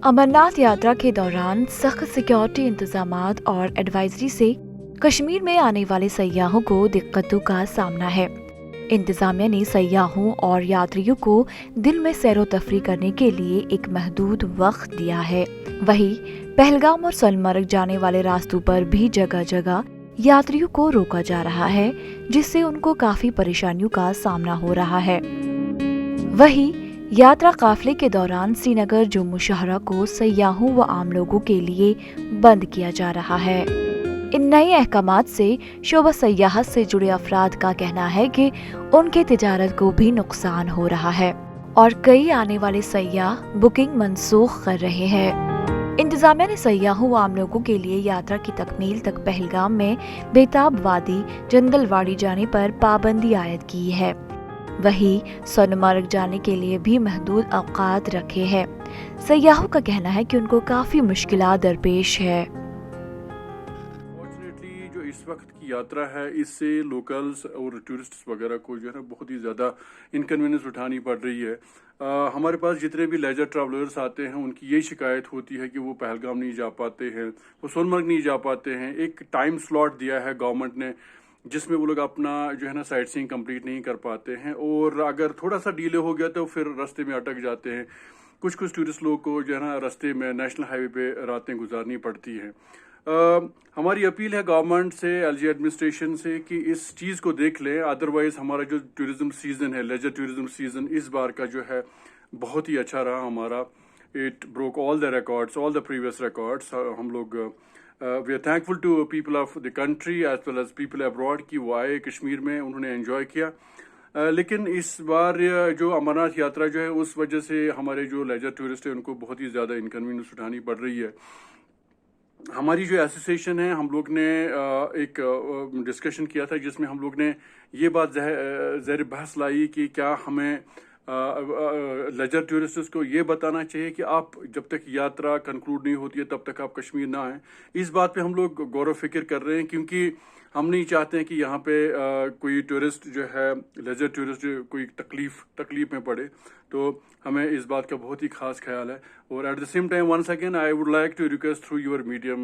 अमरनाथ यात्रा के दौरान सख्त सिक्योरिटी इंतजामात और एडवाइजरी से कश्मीर में आने वाले सयाहों को दिक्कतों का सामना है। इंतजामिया ने सयाहों और यात्रियों को दिल में सैरो तफरी करने के लिए एक महदूद वक्त दिया है। वहीं पहलगाम और सोनमर्ग जाने वाले रास्तों पर भी जगह जगह यात्रियों को रोका जा रहा है, जिससे उनको काफी परेशानियों का सामना हो रहा है। वहीं यात्रा काफिले के दौरान श्रीनगर जम्मू शहरा को सयाहों व आम लोगों के लिए बंद किया जा रहा है। इन नए अहकामात से शोबा सयाहत से जुड़े अफराद का कहना है कि उनके तिजारत को भी नुकसान हो रहा है और कई आने वाले सयाह बुकिंग मनसूख कर रहे हैं। इंतजामिया ने सयाहों व आम लोगों के लिए यात्रा की तकमील तक पहलगाम में बेताब वादी जंदलवाड़ी जाने पर पाबंदी आयद की है। वहीं सोनमर्ग जाने के लिए भी महदूद औकात रखे हैं। सयाहों का कहना है कि उनको काफी मुश्किलात दरपेश है। जो इस वक्त की यात्रा है, इससे लोकल्स और टूरिस्ट्स वगैरह को जो है ना बहुत ही ज़्यादा इनकन्वीनियंस उठानी पड़ रही है। हमारे पास जितने भी लेजर ट्रैवलर्स आते हैं उनकी यही शिकायत होती है कि वो पहलगाम नहीं जा पाते हैं, वो सोनमर्ग नहीं जा पाते हैं। एक टाइम स्लॉट दिया है गवर्नमेंट ने जिसमें वो लोग अपना जो है ना साइट सीइंग कंप्लीट नहीं कर पाते हैं, और अगर थोड़ा सा डिले हो गया तो फिर रास्ते में अटक जाते हैं। कुछ टूरिस्ट लोग को जो है ना रास्ते में नेशनल हाईवे पे रातें गुजारनी पड़ती हैं। हमारी अपील है गवर्नमेंट से, एलजी एडमिनिस्ट्रेशन से कि इस चीज़ को देख लें। अदरवाइज हमारा जो टूरिज्म सीजन है, लेजर टूरिज्म सीजन, इस बार का जो है बहुत ही अच्छा रहा हमारा। It broke all the records, all the previous records. हम लोग we are thankful to people of the country as well as people abroad कि वो आए कश्मीर में, उन्होंने एंजॉय किया। लेकिन इस बार जो अमरनाथ यात्रा जो है उस वजह से हमारे जो लेजर टूरिस्ट हैं उनको बहुत ही ज़्यादा इनकन्वीनियंस उठानी पड़ रही है। हमारी जो एसोसिएशन है, हम लोग ने एक डिस्कशन किया था जिसमें हम लोग ने ये बात ज़ाहिर बहस लाई कि क्या हमें लेजर टूरिस्ट्स को ये बताना चाहिए कि आप जब तक यात्रा कंक्लूड नहीं होती है तब तक आप कश्मीर ना आएँ। इस बात पे हम लोग गौर व फिक्र कर रहे हैं, क्योंकि हम नहीं चाहते हैं कि यहाँ पे कोई टूरिस्ट जो है, लेजर टूरिस्ट कोई तकलीफ में पड़े। तो हमें इस बात का बहुत ही खास ख्याल है। और at the same time once again I would like to request through your medium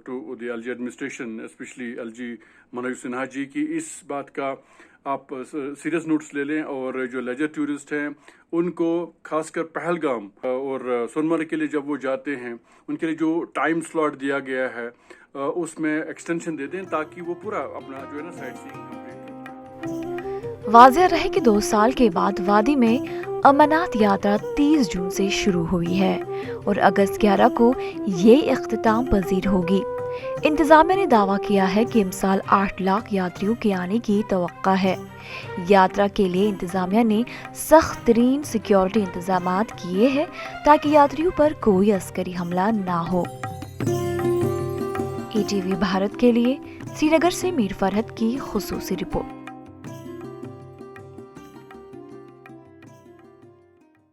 to the LG administration, specially LG Manoj Sinha ji, की इस बात का आप सीरियस नोट्स ले लें, और जो लेजर टूरिस्ट हैं उनको खासकर पहलगाम और सोनमर्ग के लिए जब वो जाते हैं उनके लिए जो टाइम स्लॉट दिया गया है उसमें एक्सटेंशन दे दें, ताकि वो पूरा अपना जो है ना साइट सीइंग कंप्लीट करें। वाज़ेह रहे कि 2 साल के बाद वादी में अमरनाथ यात्रा 30 जून से शुरू हुई है और अगस्त 11 को ये इख्तिताम पजीर होगी। इंतजामिया ने दावा किया है कि इस साल 8 लाख यात्रियों के आने की तवक्का है। यात्रा के लिए इंतजामिया ने सख्त तरीन सिक्योरिटी इंतजामात किए हैं ताकि यात्रियों पर कोई अस्करी हमला ना हो। ETV भारत के लिए श्रीनगर से मीर फरहत की खुसूसी रिपोर्ट।